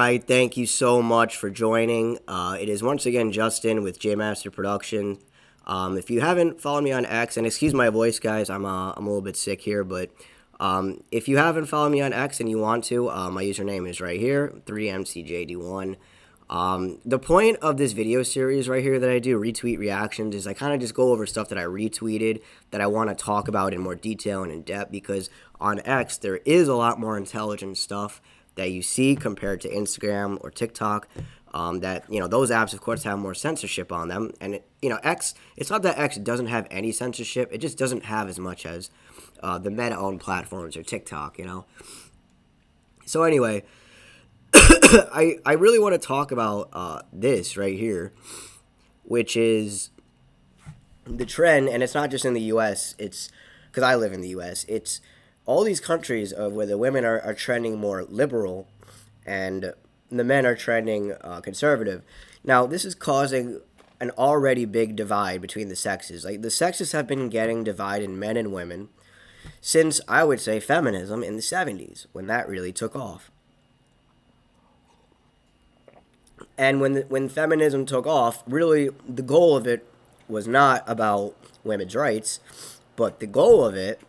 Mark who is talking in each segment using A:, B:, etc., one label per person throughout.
A: right, thank you so much for joining. It is once again Justin with jmasterproductions. If you haven't followed me on X, and excuse my voice, guys, I'm a little bit sick here, but if you haven't followed me on X and you want to, my username is right here, 3mcjd1. The point of this video series right here that I do, Retweet Reactions, is I kind of just go over stuff that I retweeted that I want to talk about in more detail and in depth, because on X there is a lot more intelligent stuff that you see compared to Instagram or TikTok. That, those apps, of course, have more censorship on them. And, X, it's not that X doesn't have any censorship. It just doesn't have as much as the Meta-owned platforms or TikTok. So anyway, I really want to talk about this right here, which is the trend, and it's not just in the U.S. It's because I live in the U.S. It's all these countries of where the women are trending more liberal and the men are trending conservative. Now, this is causing an already big divide between the sexes. Like, the sexes have been getting divided, men and women, since, I would say, feminism in the 70s, when that really took off. And when feminism took off, really, the goal of it was not about women's rights, but the goal of it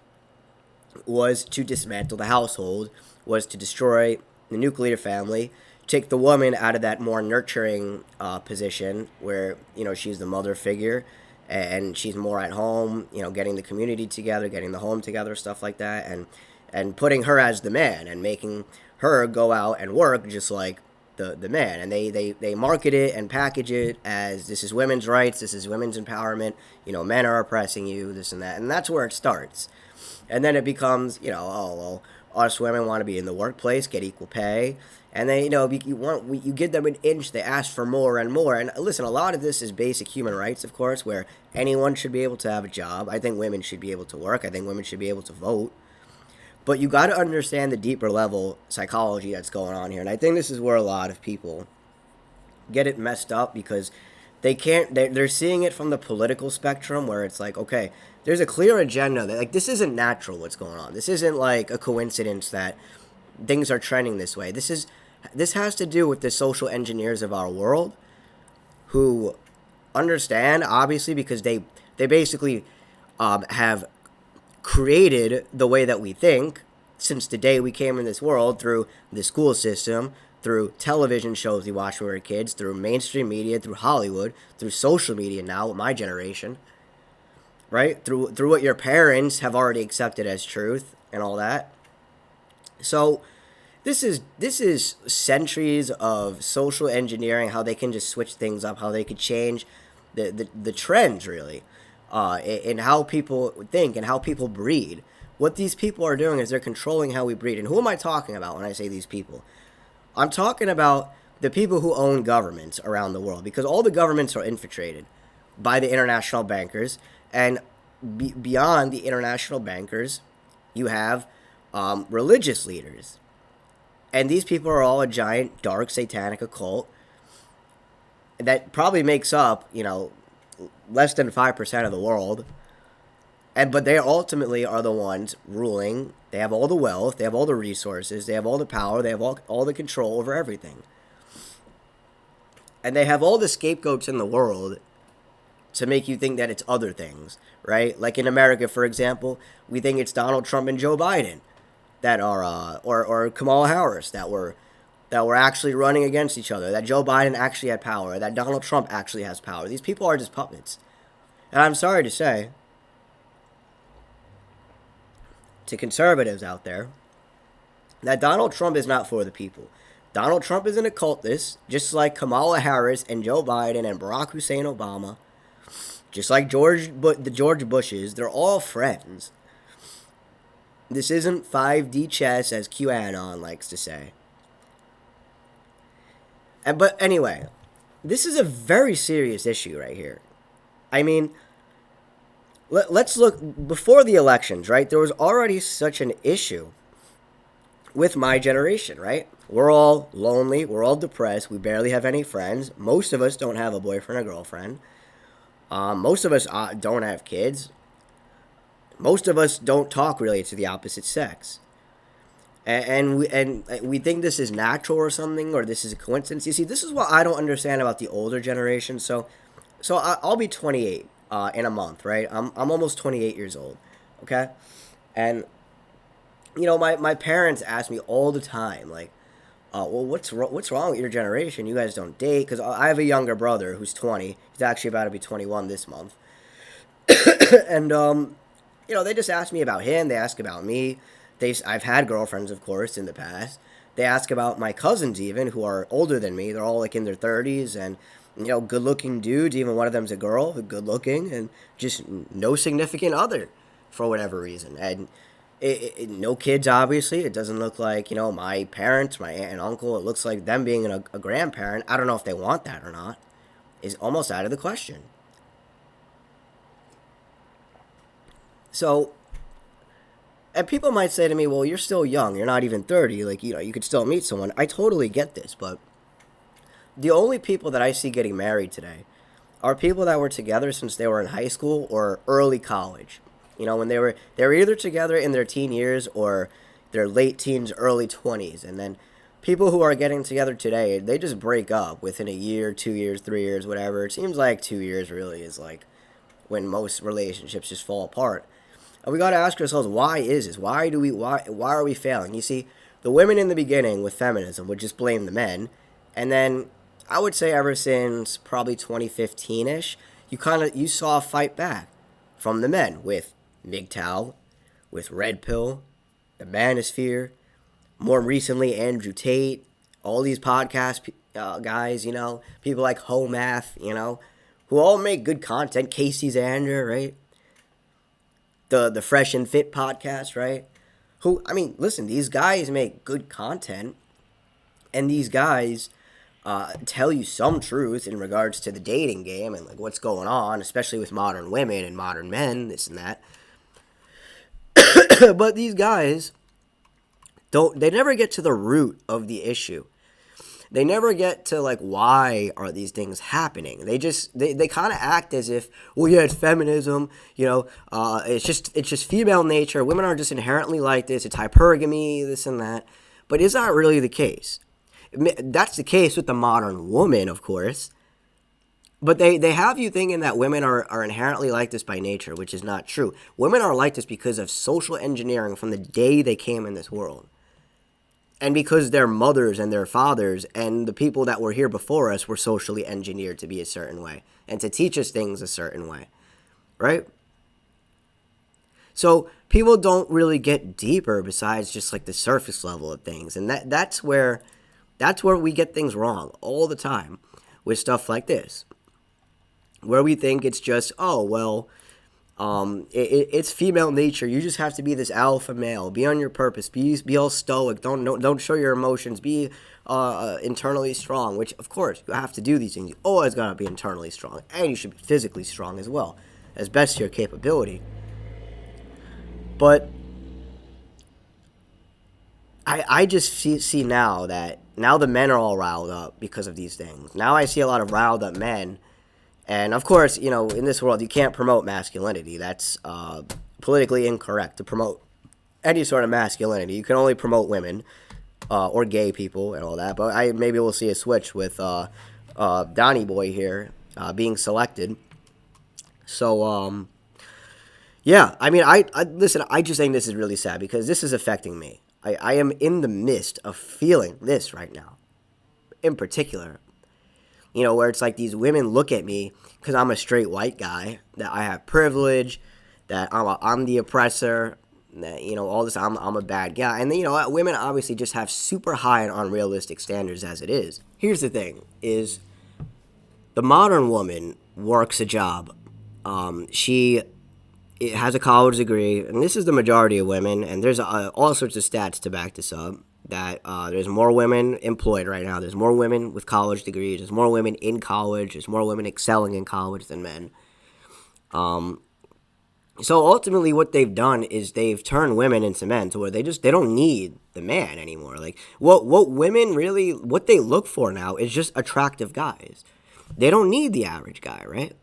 A: was to dismantle the household, was to destroy the nuclear family, take the woman out of that more nurturing position where, she's the mother figure and she's more at home, getting the community together, getting the home together, stuff like that, and putting her as the man and making her go out and work just like the man. And they market it and package it as, this is women's rights, this is women's empowerment, men are oppressing you, this and that. And that's where it starts. And then it becomes, oh, well, us women want to be in the workplace, get equal pay. And then, you give them an inch, they ask for more and more. And listen, a lot of this is basic human rights, of course, where anyone should be able to have a job. I think women should be able to work. I think women should be able to vote. But you got to understand the deeper level psychology that's going on here. And I think this is where a lot of people get it messed up, because they're seeing it from the political spectrum, where it's like, okay, there's a clear agenda that, like, this isn't natural what's going on. This isn't like a coincidence that things are trending this way. This has to do with the social engineers of our world, who understand, obviously, because they basically have created the way that we think since the day we came in this world, through the school system, through television shows we watched when we were kids, through mainstream media, through Hollywood, through social media now with my generation, right? Through what your parents have already accepted as truth and all that. So this is centuries of social engineering, how they can just switch things up, how they could change the trends, really, in how people think and how people breed. What these people are doing is they're controlling how we breed. And who am I talking about when I say these people? I'm talking about the people who own governments around the world, because all the governments are infiltrated by the international bankers. And beyond the international bankers, you have religious leaders. And these people are all a giant, dark, satanic occult that probably makes up, less than 5% of the world. But they ultimately are the ones ruling. They have all the wealth, they have all the resources, they have all the power, they have all the control over everything. And they have all the scapegoats in the world to make you think that it's other things, right? Like in America, for example, we think it's Donald Trump and Joe Biden that are, or Kamala Harris, that were actually running against each other, that Joe Biden actually had power, that Donald Trump actually has power. These people are just puppets. And I'm sorry to say, to conservatives out there, that Donald Trump is not for the people. Donald Trump is an occultist, just like Kamala Harris and Joe Biden and Barack Hussein Obama, just like the George Bushes. They're all friends. This isn't 5D chess, as QAnon likes to say. But anyway, this is a very serious issue right here. I mean, let's look, before the elections, right? There was already such an issue with my generation, right? We're all lonely. We're all depressed. We barely have any friends. Most of us don't have a boyfriend or girlfriend. Most of us don't have kids. Most of us don't talk really to the opposite sex. And we think this is natural or something, or this is a coincidence. You see, this is what I don't understand about the older generation. I'll be 28 in a month, right? I'm almost 28 years old, okay? And my parents ask me all the time, like, well, what's wrong with your generation? You guys don't date, because I have a younger brother who's 20. He's actually about to be 21 this month, and they just ask me about him. They ask about me. I've had girlfriends, of course, in the past. They ask about my cousins, even, who are older than me. They're all like in their 30s, and good-looking dudes. Even one of them's a girl, good-looking, and just no significant other for whatever reason. And no kids, obviously. It doesn't look like my parents, my aunt and uncle. It looks like them being a grandparent. I don't know if they want that or not. Is almost out of the question. So, and people might say to me, well, you're still young. You're not even 30. Like, you could still meet someone. I totally get this, but the only people that I see getting married today are people that were together since they were in high school or early college. When they were either together in their teen years or their late teens, early 20s. And then people who are getting together today, they just break up within a year, 2 years, 3 years, whatever. It seems like 2 years really is like when most relationships just fall apart. And we got to ask ourselves, why is this? Why are we failing? You see, the women in the beginning with feminism would just blame the men, and then I would say ever since probably 2015ish, you saw a fight back from the men with MGTOW, with Red Pill, the Manosphere, more recently Andrew Tate, all these podcast guys, people like Homath, who all make good content. Casey Zander, right? The Fresh and Fit podcast, right? Listen, these guys make good content, and these guys tell you some truth in regards to the dating game and like what's going on, especially with modern women and modern men, this and that. But these guys they never get to the root of the issue. They never get to like why are these things happening. They kind of act as if, well, yeah, it's feminism, it's just female nature. Women are just inherently like this. It's hypergamy, this and that. But is that really the case? That's the case with the modern woman, of course. But they have you thinking that women are inherently like this by nature, which is not true. Women are like this because of social engineering from the day they came in this world. And because their mothers and their fathers and the people that were here before us were socially engineered to be a certain way and to teach us things a certain way, right? So people don't really get deeper besides just like the surface level of things. And that's where we get things wrong all the time with stuff like this, where we think it's just, oh, well, it's female nature. You just have to be this alpha male. Be on your purpose. Be all stoic. Don't show your emotions. Be internally strong. Which, of course, you have to do these things. You always gotta be internally strong, and you should be physically strong as well, as best your capability. But I just see now that the men are all riled up because of these things. Now I see a lot of riled up men. And, of course, in this world, you can't promote masculinity. That's politically incorrect to promote any sort of masculinity. You can only promote women or gay people and all that. But maybe we'll see a switch with Donnie Boy here being selected. So, yeah, I listen, I just think this is really sad because this is affecting me. I am in the midst of feeling this right now, in particular. Where it's like these women look at me because I'm a straight white guy, that I have privilege, that I'm the oppressor, that, all this, I'm a bad guy. And, women obviously just have super high and unrealistic standards as it is. Here's the thing, is the modern woman works a job. She has a college degree, and this is the majority of women, and there's all sorts of stats to back this up. That there's more women employed right now. There's more women with college degrees. There's more women in college. There's more women excelling in college than men. So ultimately what they've done is they've turned women into men to where they don't need the man anymore. Like what women really, what they look for now is just attractive guys. They don't need the average guy, right?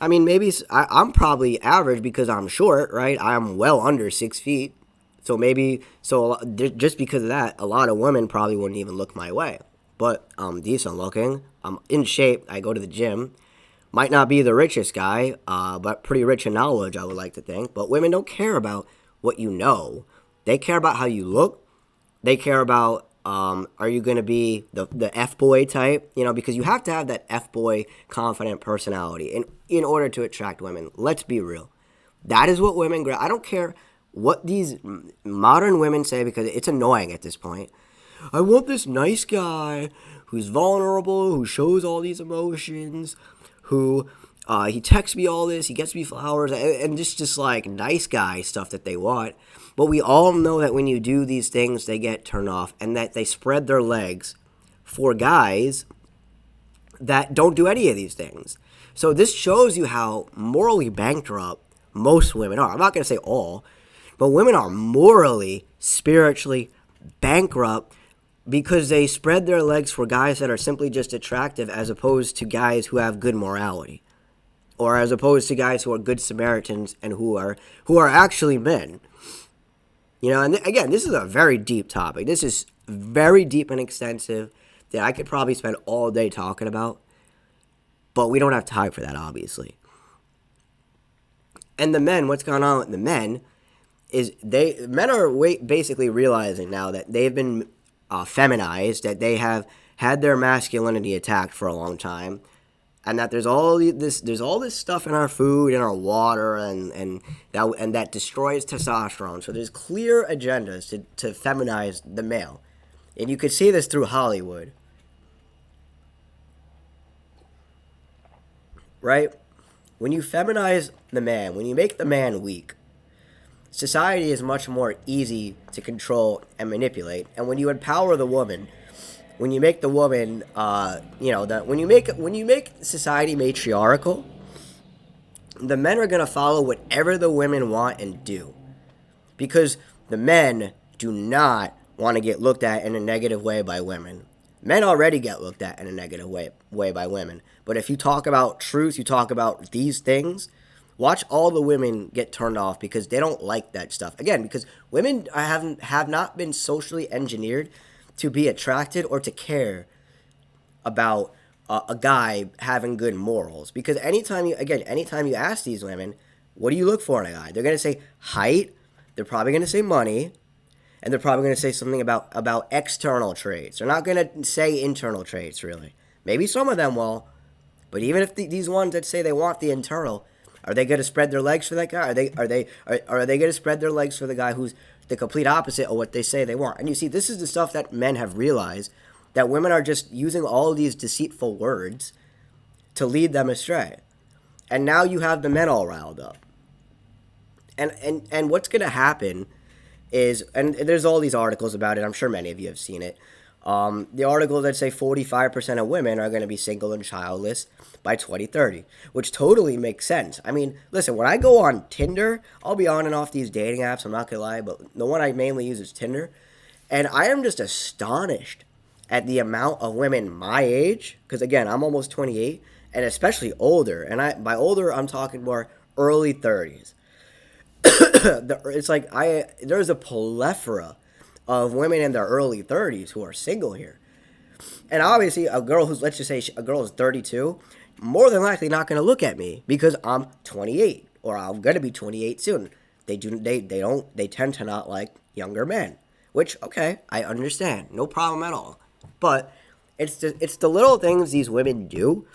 A: Maybe I'm probably average because I'm short, right? I'm well under 6 feet. So maybe, just because of that, a lot of women probably wouldn't even look my way. But I'm decent looking. I'm in shape. I go to the gym. Might not be the richest guy, but pretty rich in knowledge, I would like to think. But women don't care about what you know. They care about how you look. They care about, are you going to be the F-boy type? Because you have to have that F-boy confident personality in order to attract women. Let's be real. That is what women grab. I don't care what these modern women say, because it's annoying at this point. I want this nice guy who's vulnerable, who shows all these emotions, who he texts me all this, he gets me flowers, and just like nice guy stuff that they want. But we all know that when you do these things, they get turned off, and that they spread their legs for guys that don't do any of these things. So this shows you how morally bankrupt most women are. I'm not going to say all, but women are morally, spiritually bankrupt because they spread their legs for guys that are simply just attractive, as opposed to guys who have good morality, or as opposed to guys who are good Samaritans and who are actually men. And again, this is a very deep topic. This is very deep and extensive that I could probably spend all day talking about, but we don't have time for that, obviously. And the men, what's going on with the men is men are basically realizing now that they've been feminized, that they have had their masculinity attacked for a long time, and that there's all this stuff in our food, in our water, and that destroys testosterone. So there's clear agendas to feminize the male, and you could see this through Hollywood, right? When you feminize the man, when you make the man weak, society is much more easy to control and manipulate. And when you empower the woman, when you make the woman, when you make society matriarchal, the men are gonna follow whatever the women want and do, because the men do not want to get looked at in a negative way by women. Men already get looked at in a negative way by women. But if you talk about truth, you talk about these things, watch all the women get turned off because they don't like that stuff. Again, because women have not been socially engineered to be attracted or to care about a guy having good morals. Because anytime you ask these women, what do you look for in a guy? They're going to say height. They're probably going to say money. And they're probably going to say something about external traits. They're not going to say internal traits, really. Maybe some of them will. But even if these ones that say they want the internal, are they going to spread their legs for that guy? Are they going to spread their legs for the guy who's the complete opposite of what they say they want? And you see, this is the stuff that men have realized, that women are just using all of these deceitful words to lead them astray. And now you have the men all riled up. And what's going to happen is, and there's all these articles about it, I'm sure many of you have seen it. The articles that say 45% of women are going to be single and childless by 2030, which totally makes sense. I mean, listen, when I go on Tinder, I'll be on and off these dating apps, I'm not going to lie, but the one I mainly use is Tinder. And I am just astonished at the amount of women my age, because again, I'm almost 28, and especially older. And by older, I'm talking more early 30s. It's like there's a plethora of women in their early 30s who are single here. And obviously, let's just say a girl is 32, more than likely not going to look at me because I'm 28, or I'm going to be 28 soon. They tend to not like younger men, which, okay, I understand. No problem at all. But it's the little things these women do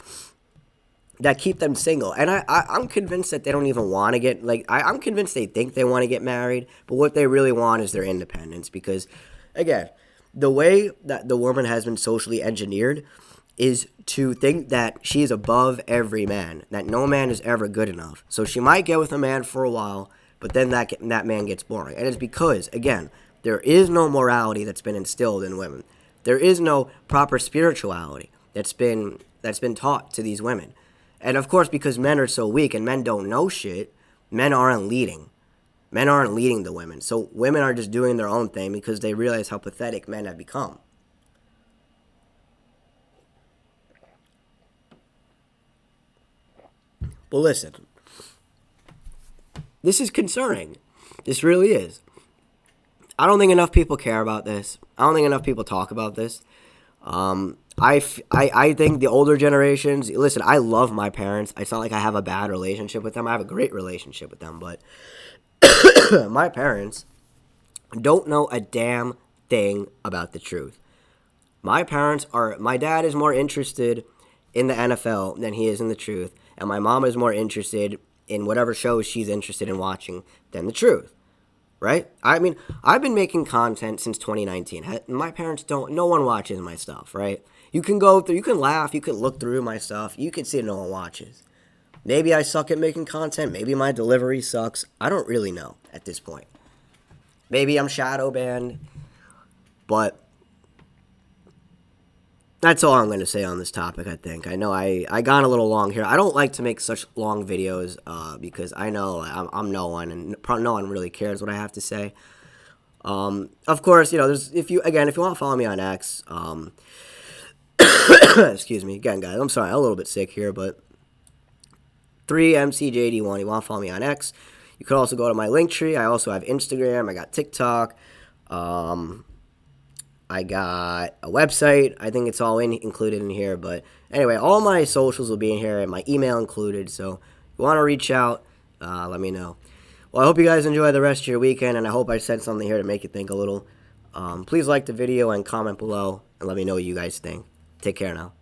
A: that keep them single. And I'm convinced that they don't even want to get, I'm convinced they think they want to get married, but what they really want is their independence. Because, again, the way that the woman has been socially engineered is to think that she is above every man, that no man is ever good enough. So she might get with a man for a while, but then that man gets boring. And it's because, again, there is no morality that's been instilled in women. There is no proper spirituality that's been taught to these women. And of course, because men are so weak and men don't know shit, men aren't leading. Men aren't leading the women. So women are just doing their own thing because they realize how pathetic men have become. But listen, this is concerning. This really is. I don't think enough people care about this. I don't think enough people talk about this. I think the older generations, listen, I love my parents. It's not like I have a bad relationship with them. I have a great relationship with them, but my parents don't know a damn thing about the truth. My dad is more interested in the NFL than he is in the truth, and my mom is more interested in whatever shows she's interested in watching than the truth. Right? I mean, I've been making content since 2019. My parents don't, no one watches my stuff, right? You can go through, you can laugh, you can look through my stuff, you can see no one watches. Maybe I suck at making content, maybe my delivery sucks. I don't really know at this point. Maybe I'm shadow banned, but that's all I'm going to say on this topic, I think. I know I got a little long here. I don't like to make such long videos because I know I'm no one, and no one really cares what I have to say. Of course, there's if you want to follow me on X, excuse me, again, guys, I'm sorry, I'm a little bit sick here, but 3MCJD1, you want to follow me on X. You could also go to my link tree. I also have Instagram. I got TikTok. I got a website. I think it's all included in here. But anyway, all my socials will be in here and my email included. So if you want to reach out, let me know. Well, I hope you guys enjoy the rest of your weekend, and I hope I said something here to make you think a little. Please like the video and comment below and let me know what you guys think. Take care now.